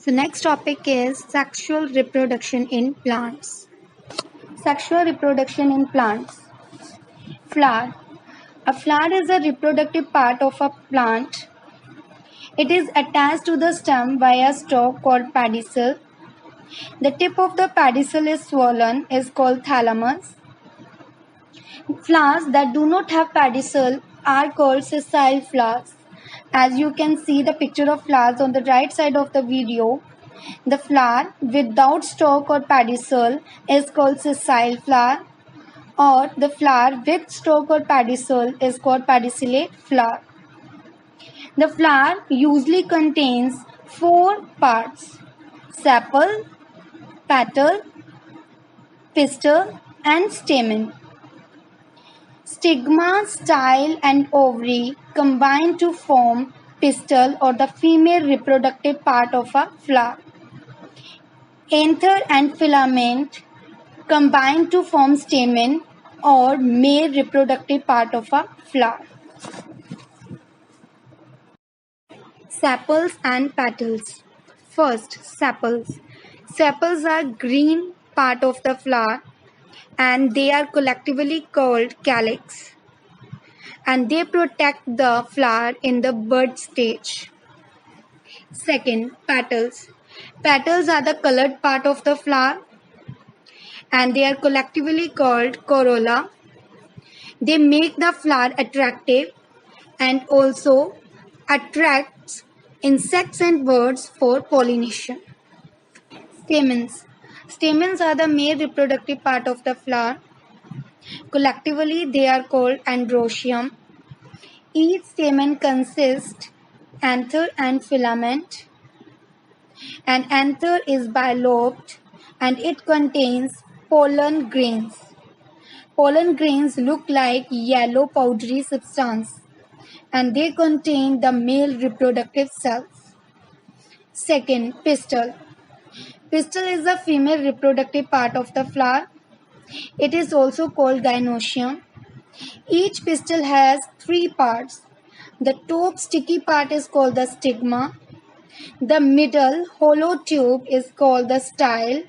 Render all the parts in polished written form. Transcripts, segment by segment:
So next topic is sexual reproduction in plants. Sexual reproduction in plants. Flower. A flower is a reproductive part of a plant. It is attached to the stem via a stalk called pedicel. The tip of the pedicel is swollen is called thalamus. Flowers that do not have pedicel are called sessile flowers. As you can see the picture of flowers on the right side of the video, the flower without stalk or pedicel is called sessile flower, or the flower with stalk or pedicel is called pedicellate flower. The flower usually contains four parts: sepal, petal, pistil, and stamen. Stigma, style, and ovary combine to form pistil or the female reproductive part of a flower. Anther and filament combine to form stamen or male reproductive part of a flower. Sepals and petals. First, sepals. Sepals are green part of the flower and they are collectively called calyx, and they protect the flower in the bud stage. Second, petals. Petals are the colored part of the flower and they are collectively called corolla. They make the flower attractive and also attracts insects and birds for pollination. Stamens. Stamens are the male reproductive part of the flower. Collectively, they are called androecium. Each stamen consists anther and filament. An anther is bilobed and it contains pollen grains. Pollen grains look like yellow powdery substance and they contain the male reproductive cells. Second, pistil. Pistil is the female reproductive part of the flower. It is also called gynoecium. Each pistil has three parts. The top sticky part is called the stigma. The middle hollow tube is called the style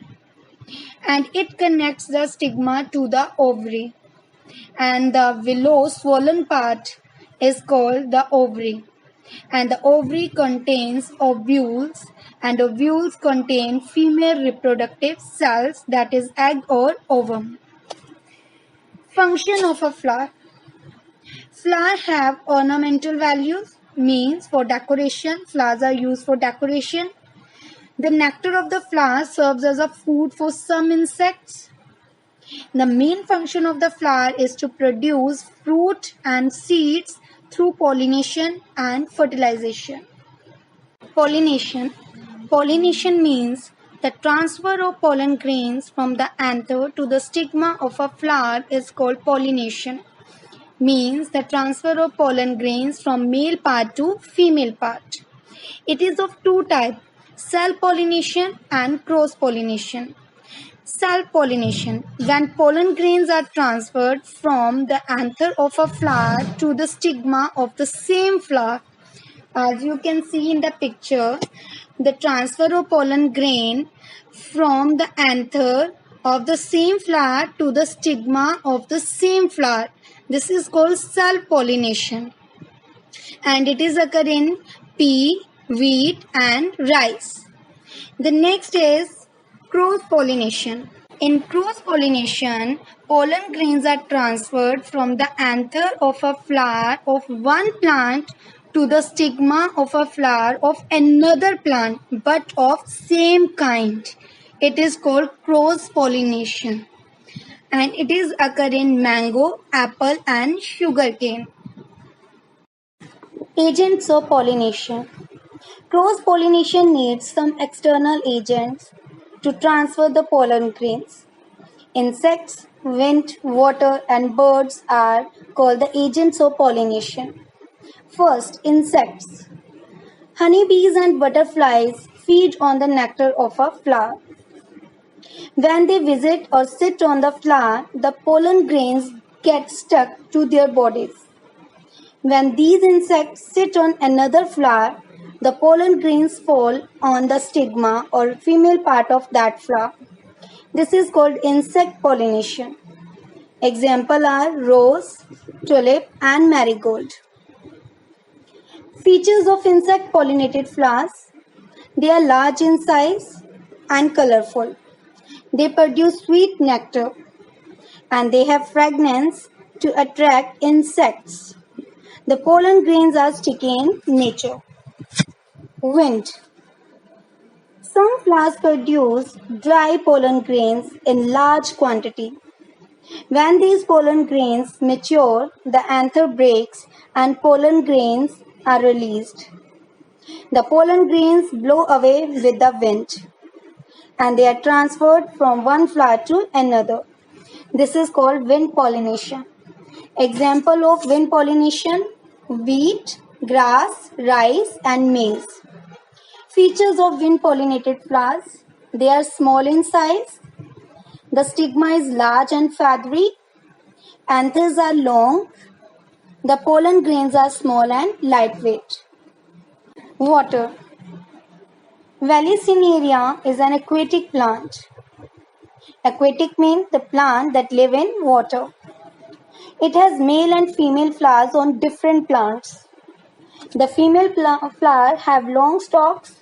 and it connects the stigma to the ovary. And the below swollen part is called the ovary. And the ovary contains ovules and ovules contain female reproductive cells, that is egg or ovum. Function of a flower. Flowers have ornamental values, means for decoration. Flowers are used for decoration. The nectar of the flower serves as a food for some insects. The main function of the flower is to produce fruit and seeds through pollination and fertilization. Pollination. Pollination means the transfer of pollen grains from the anther to the stigma of a flower is called pollination. Means the transfer of pollen grains from male part to female part. It is of two types: self-pollination and cross-pollination. Self-pollination, when pollen grains are transferred from the anther of a flower to the stigma of the same flower. As you can see in the picture, the transfer of pollen grain from the anther of the same flower to the stigma of the same flower. This is called self-pollination and it is occur in pea, wheat and rice. The next is cross-pollination. In cross-pollination, pollen grains are transferred from the anther of a flower of one plant to the stigma of a flower of another plant but of same kind. It is called cross-pollination and it is occur in mango, apple and sugarcane. Agents of pollination. Cross-pollination needs some external agents to transfer the pollen grains. Insects, wind, water and birds are called the agents of pollination. First, insects. Honeybees and butterflies feed on the nectar of a flower. When they visit or sit on the flower, the pollen grains get stuck to their bodies. When these insects sit on another flower, The pollen grains fall on the stigma or female part of that flower. This is called insect pollination. Examples are rose, tulip, and marigold. Features of insect pollinated flowers. They are large in size and colorful. They produce sweet nectar and they have fragrance to attract insects. The pollen grains are sticky in nature. Wind. Some flowers produce dry pollen grains in large quantity. When these pollen grains mature, the anther breaks and pollen grains are released. The pollen grains blow away with the wind and they are transferred from one flower to another. This is called wind pollination. Example of wind pollination: wheat, grass, rice, and maize. Features of wind pollinated flowers: they are small in size, the stigma is large and feathery, anthers are long, the pollen grains are small and lightweight. Water. Vallisneria is an aquatic plant. Aquatic means the plant that live in water. It has male and female flowers on different plants. The female flower have long stalks.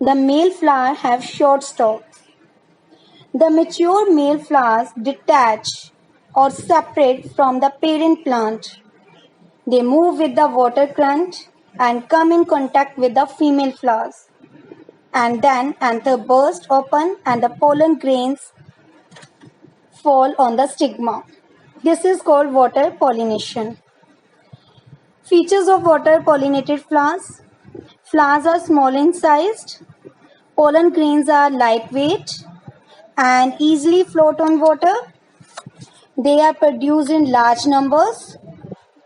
The male flower have short stalks. The mature male flowers detach or separate from the parent plant. They move with the water current and come in contact with the female flowers. And then anther burst open and the pollen grains fall on the stigma. This is called water pollination. Features of water pollinated flowers. Flowers are small in size. Pollen grains are lightweight and easily float on water. They are produced in large numbers.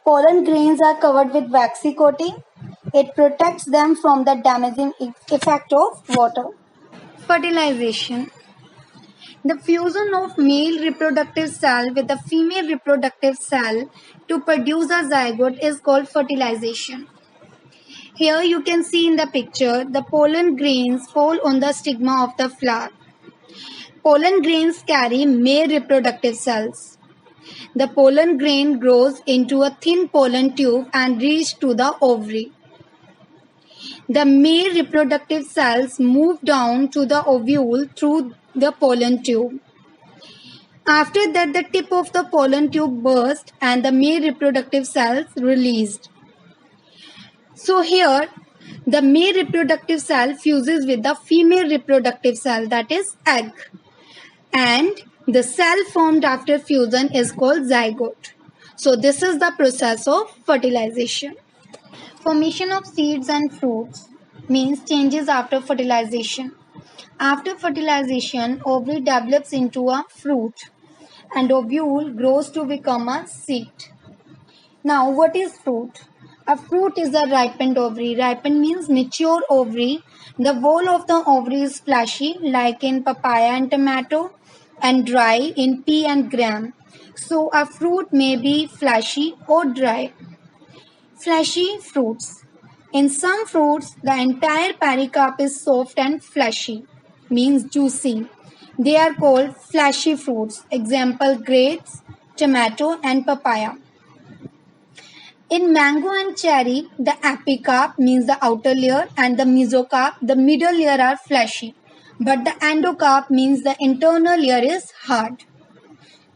Pollen grains are covered with waxy coating. It protects them from the damaging effect of water. Fertilization. The fusion of male reproductive cell with the female reproductive cell to produce a zygote is called fertilization. Here you can see in the picture the pollen grains fall on the stigma of the flower. Pollen grains carry male reproductive cells. The pollen grain grows into a thin pollen tube and reaches to the ovary. The male reproductive cells move down to the ovule through the pollen tube. After that, the tip of the pollen tube bursts and the male reproductive cells released. So here, the male reproductive cell fuses with the female reproductive cell, that is egg. And the cell formed after fusion is called zygote. So this is the process of fertilization. Formation of seeds and fruits means changes after fertilization. After fertilization, ovary develops into a fruit and ovule grows to become a seed. Now, what is fruit? A fruit is a ripened ovary. Ripened means mature ovary. The wall of the ovary is fleshy, like in papaya and tomato, and dry in pea and gram. So, a fruit may be fleshy or dry. Fleshy fruits. In some fruits, the entire pericarp is soft and fleshy, means juicy. They are called fleshy fruits. Example: grapes, tomato, and papaya. In mango and cherry, the epicarp means the outer layer and the mesocarp, the middle layer, are fleshy. But the endocarp means the internal layer is hard.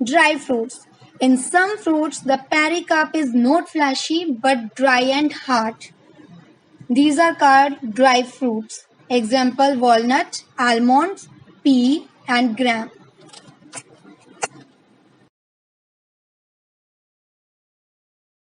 Dry fruits. In some fruits, the pericarp is not fleshy but dry and hard. These are called dry fruits. Example: walnut, almonds, pea, and gram.